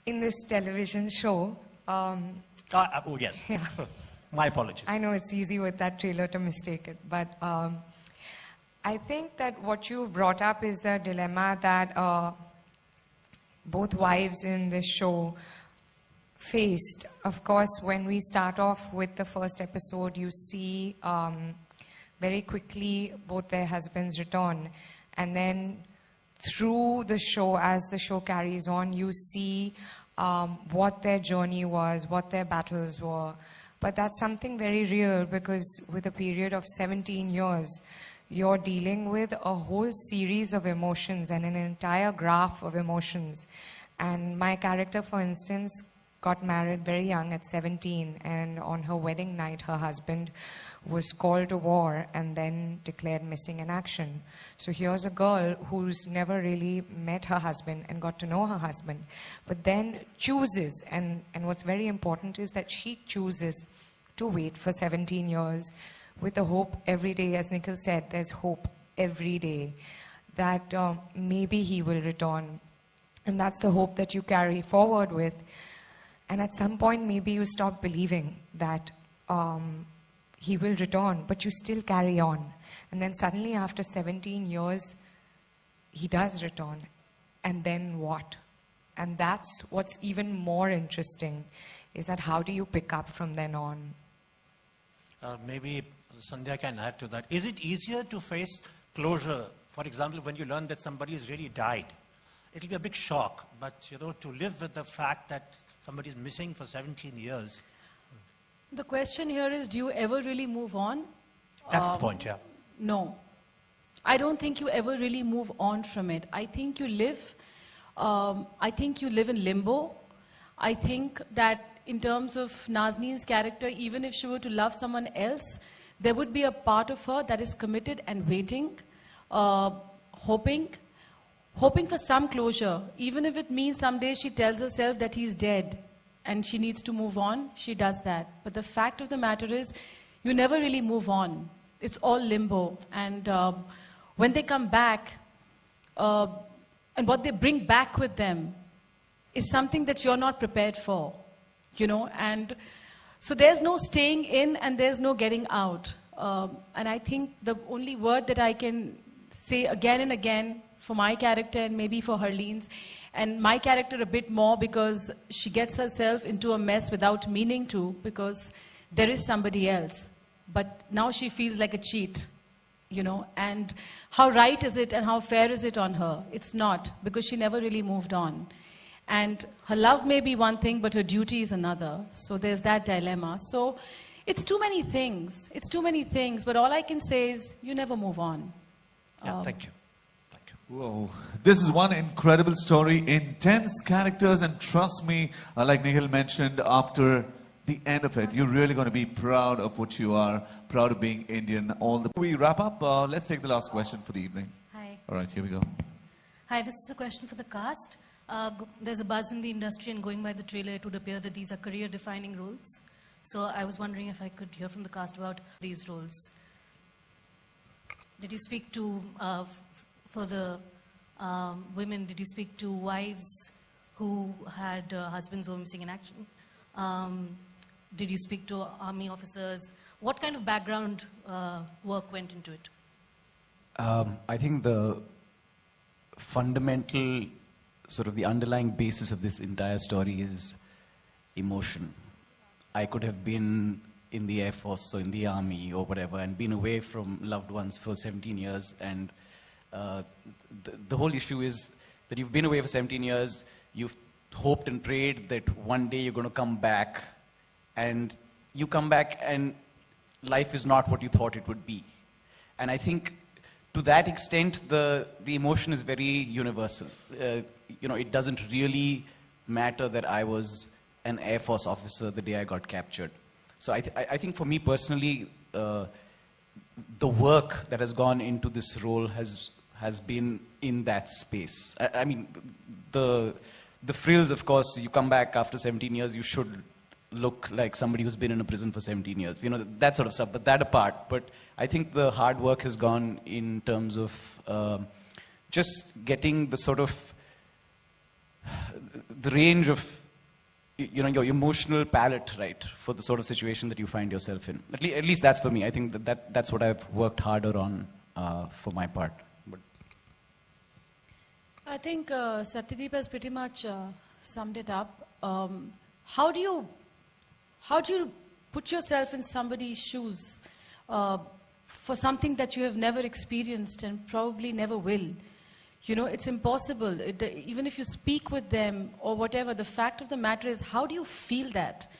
in this television show. Oh, yes. Yeah. My apologies. I know it's easy with that trailer to mistake it, but I think that what you brought up is the dilemma that both wives in this show faced. Of course, when we start off with the first episode, you see very quickly both their husbands return. And then through the show, as the show carries on, you see what their journey was, what their battles were. But that's something very real, because with a period of 17 years, you're dealing with a whole series of emotions and an entire graph of emotions. And my character, for instance, got married very young at 17, and on her wedding night, her husband was called to war and then declared missing in action. So here's a girl who's never really met her husband and got to know her husband, but then chooses, and what's very important is that she chooses to wait for 17 years with the hope every day. As Nikkhil said, there's hope every day that maybe he will return. And that's the hope that you carry forward with. And at some point, maybe you stop believing that he will return, but you still carry on. And then suddenly, after 17 years, he does return. And then what? And that's what's even more interesting, is that how do you pick up from then on? Maybe Sandhya can add to that. Is it easier to face closure? For example, when you learn that somebody has really died, it'll be a big shock. But, to live with the fact that somebody is missing for 17 years. The question here is, do you ever really move on? That's the point, yeah. No. I don't think you ever really move on from it. I think you live in limbo. I think that in terms of Nazneen's character, even if she were to love someone else, there would be a part of her that is committed and waiting, hoping for some closure. Even if it means someday she tells herself that he's dead and she needs to move on, she does that. But the fact of the matter is, you never really move on. It's all limbo. And when they come back, and what they bring back with them is something that you're not prepared for, and so there's no staying in and there's no getting out. And I think the only word that I can say again and again for my character and maybe for Harleen's, and my character a bit more, because she gets herself into a mess without meaning to, because there is somebody else. But now she feels like a cheat, and how right is it and how fair is it on her? It's not, because she never really moved on. And her love may be one thing, but her duty is another. So there's that dilemma. So it's too many things. It's too many things. But all I can say is, you never move on. Yeah, thank you. Whoa. This is one incredible story, intense characters, and trust me, like Nikkhil mentioned, after the end of it, you're really going to be proud of what you are, proud of being Indian. We wrap up. Let's take the last question for the evening. Hi. All right, here we go. Hi, this is a question for the cast. There's a buzz in the industry, and going by the trailer, it would appear that these are career-defining roles. So I was wondering if I could hear from the cast about these roles. Did you speak to, for the women, did you speak to wives who had husbands who were missing in action? Did you speak to army officers? What kind of background work went into it? I think the fundamental, sort of the underlying basis of this entire story is emotion. I could have been in the Air Force or in the Army or whatever and been away from loved ones for 17 years, and the whole issue is that you've been away for 17 years, you've hoped and prayed that one day you're going to come back, and you come back and life is not what you thought it would be. And I think to that extent, the emotion is very universal. It doesn't really matter that I was an Air Force officer the day I got captured. So I think for me personally, the work that has gone into this role has been in that space. I mean, the frills, of course, you come back after 17 years, you should look like somebody who's been in a prison for 17 years. That sort of stuff, but that apart. But I think the hard work has gone in terms of just getting the sort of the range of, your emotional palette, right, for the sort of situation that you find yourself in. At least that's for me. I think that's what I've worked harder on for my part. But I think Satyadeep has pretty much summed it up. How do you put yourself in somebody's shoes for something that you have never experienced and probably never will? It's impossible. Even if you speak with them or whatever, the fact of the matter is, how do you feel that?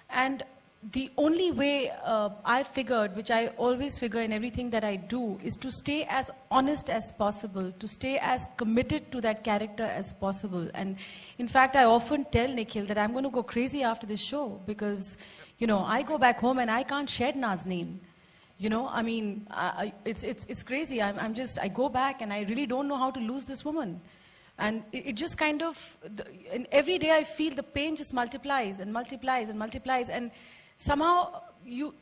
And the only way I figured, which I always figure in everything that I do, is to stay as honest as possible, to stay as committed to that character as possible. And in fact, I often tell Nikkhil that I'm going to go crazy after this show because, I go back home and I can't shed Nazneen. It's crazy. I go back and I really don't know how to lose this woman. And it just kind of, and every day I feel the pain just multiplies and multiplies and multiplies. And somehow you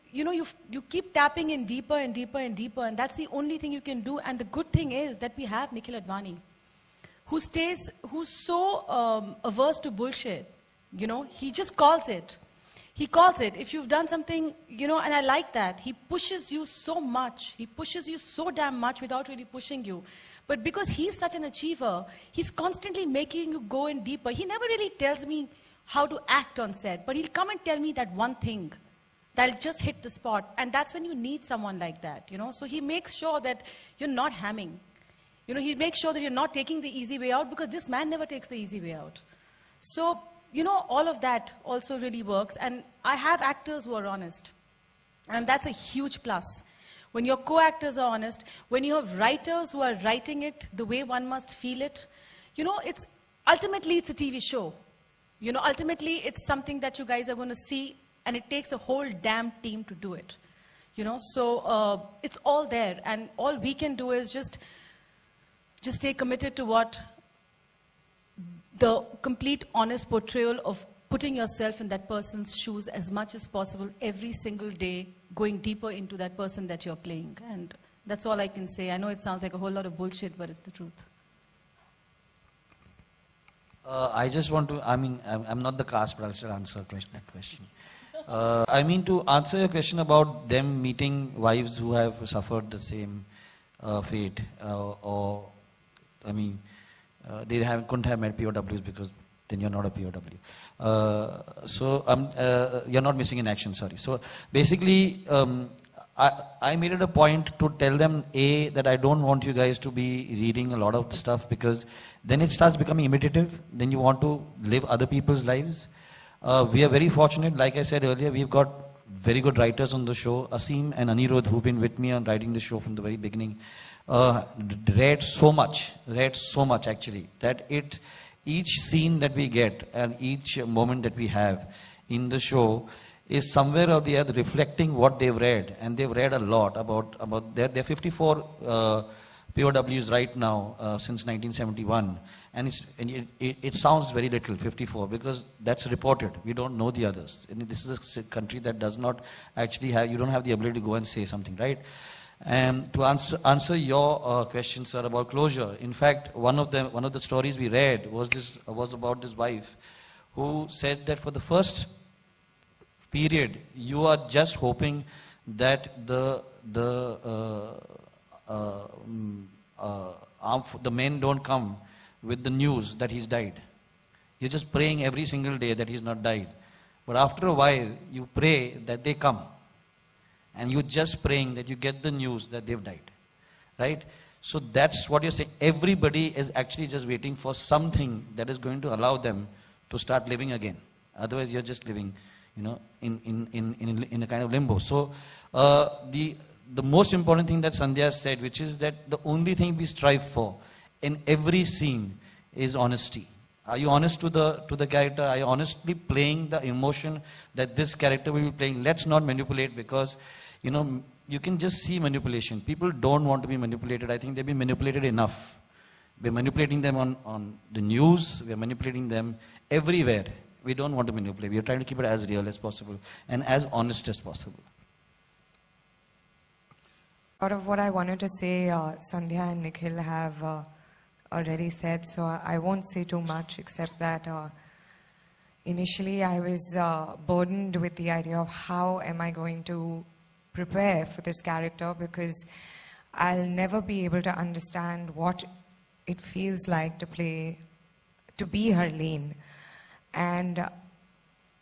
keep tapping in deeper and deeper and deeper. And that's the only thing you can do. And the good thing is that we have Nikkhil Advani, who's so averse to bullshit. He just calls it. He calls it. If you've done something, and I like that. He pushes you so much. He pushes you so damn much without really pushing you. But because he's such an achiever, he's constantly making you go in deeper. He never really tells me how to act on set, but he'll come and tell me that one thing that'll just hit the spot. And that's when you need someone like that, So he makes sure that you're not hamming. He makes sure that you're not taking the easy way out, because this man never takes the easy way out. So, all of that also really works. And I have actors who are honest. And that's a huge plus. When your co-actors are honest, when you have writers who are writing it the way one must feel it, ultimately it's a TV show. Ultimately it's something that you guys are going to see, and it takes a whole damn team to do it. So it's all there, and all we can do is just stay committed to what the complete honest portrayal of putting yourself in that person's shoes as much as possible every single day, going deeper into that person that you're playing. And that's all I can say. I know it sounds like a whole lot of bullshit, but it's the truth. I just want to, I'm not the cast, but I'll still answer that question. To answer your question about them meeting wives who have suffered the same fate, they couldn't have met POWs, because then you're not a POW. You're not missing in action, sorry. So basically, I made it a point to tell them, that I don't want you guys to be reading a lot of stuff, because then it starts becoming imitative. Then you want to live other people's lives. We are very fortunate, like I said earlier, we've got very good writers on the show. Asim and Anirudh, who've been with me on writing the show from the very beginning, read so much actually, that each scene that we get and each moment that we have in the show is somewhere or the other reflecting what they've read. And they've read a lot about there are 54 POWs right now since 1971. And it sounds very little, 54, because that's reported. We don't know the others. And this is a country that does not actually have, you don't have the ability to go and say something, right? And to answer your question, sir, about closure. In fact, one of the stories we read was about this wife who said that for the first period, you are just hoping that the men don't come with the news that he's died. You're just praying every single day that he's not died. But after a while, you pray that they come. And you're just praying that you get the news that they've died. Right? So that's what you're saying. Everybody is actually just waiting for something that is going to allow them to start living again. Otherwise, you're just living, in a kind of limbo. So the most important thing that Sandhya said, which is that the only thing we strive for in every scene is honesty. Are you honest to the character? Are you honestly playing the emotion that this character will be playing? Let's not manipulate, because you can just see manipulation. People don't want to be manipulated. I think they've been manipulated enough. We're manipulating them on the news. We're manipulating them everywhere. We don't want to manipulate. We're trying to keep it as real as possible and as honest as possible. Out of what I wanted to say, Sandhya and Nikkhil have already said, so I won't say too much except that initially I was burdened with the idea of how am I going to prepare for this character, because I'll never be able to understand what it feels like to be her lane. And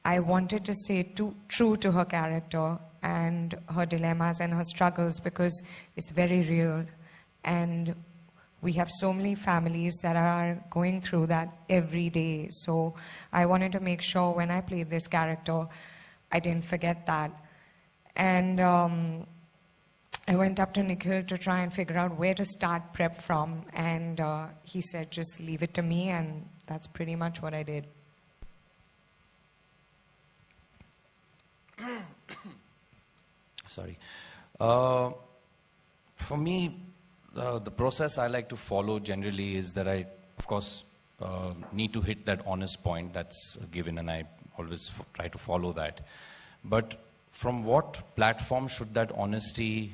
I wanted to stay true to her character and her dilemmas and her struggles, because it's very real. And we have so many families that are going through that every day. So I wanted to make sure when I played this character, I didn't forget that. And I went up to Nikkhil to try and figure out where to start prep from. And he said, just leave it to me. And that's pretty much what I did. Sorry. For me, the process I like to follow generally is that I, of course, need to hit that honest point. That's a given, and I always try to follow that. But from what platform should that honesty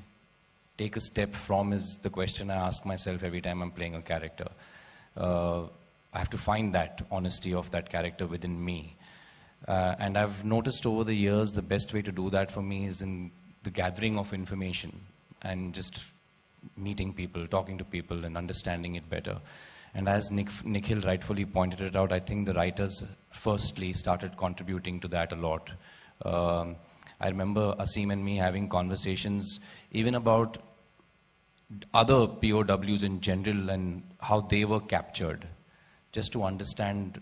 take a step from is the question I ask myself every time I'm playing a character. I have to find that honesty of that character within me. And I've noticed over the years the best way to do that for me is in the gathering of information and just meeting people, talking to people and understanding it better. And as Nikkhil rightfully pointed it out, I think the writers firstly started contributing to that a lot. I remember Asim and me having conversations even about other POWs in general and how they were captured, just to understand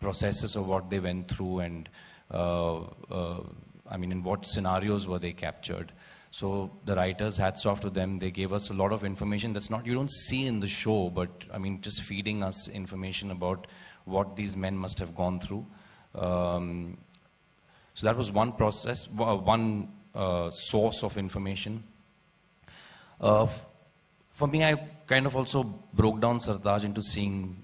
processes of what they went through and I mean, in what scenarios were they captured. So the writers, hats off to them, they gave us a lot of information that's not, you don't see in the show, but I mean, just feeding us information about what these men must have gone through. So that was one process, one source of information. For me, I kind of also broke down Sartaj into seeing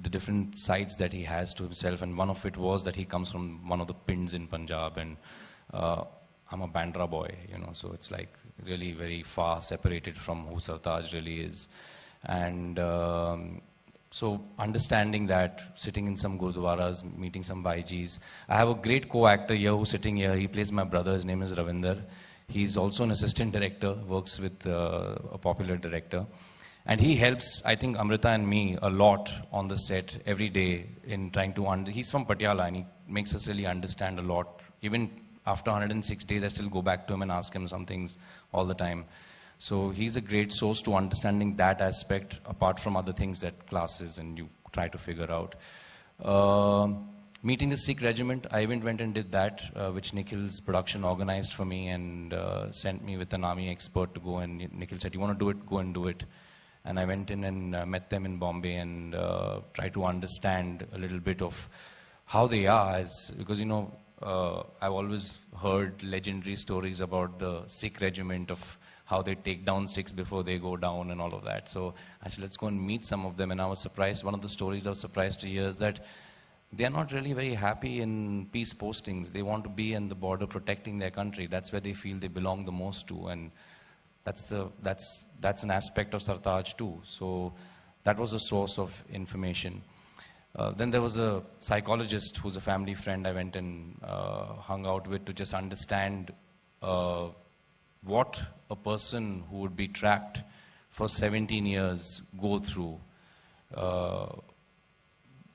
the different sides that he has to himself, and one of it was that he comes from one of the pins in Punjab, and I'm a Bandra boy, you know, so it's like really very far separated from who Sartaj really is. And so understanding that, sitting in some gurdwaras, meeting some Baijis. I have a great co-actor here who's sitting here. He plays my brother. His name is Ravinder. He's also an assistant director, works with a popular director. And he helps, I think, Amrita and me a lot on the set every day in trying to he's from Patiala and he makes us really understand a lot. Even after 106 days, I still go back to him and ask him some things all the time. So he's a great source to understanding that aspect, apart from other things that classes and you try to figure out. Meeting the Sikh regiment, I even went and did that, which Nikhil's production organized for me and sent me with an army expert to go, and Nikhil said, you want to do it, go and do it. And I went in and met them in Bombay and tried to understand a little bit of how they are, because, you know, I've always heard legendary stories about the Sikh regiment of how they take down Sikhs before they go down and all of that. So I said, let's go and meet some of them. And I was surprised. One of the stories I was surprised to hear is that they are not really very happy in peace postings. They want to be in the border protecting their country. That's where they feel they belong the most to. And that's an aspect of Sartaj too. So that was a source of information. Then there was a psychologist who's a family friend I went and hung out with to just understand what a person who would be trapped for 17 years go through.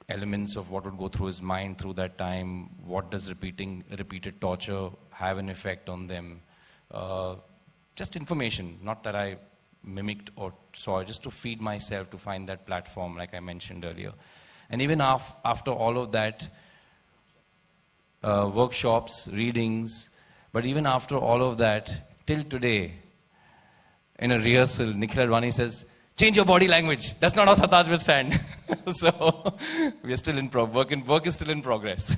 Elements of what would go through his mind through that time. What does repeated torture have an effect on them? Just information, not that I mimicked or saw, just to feed myself to find that platform like I mentioned earlier. And even after all of that, workshops, readings, but even after all of that, till today, in a rehearsal, Nikkhil Advani says, change your body language. That's not how Sartaj will stand. So we are still in work is still in progress.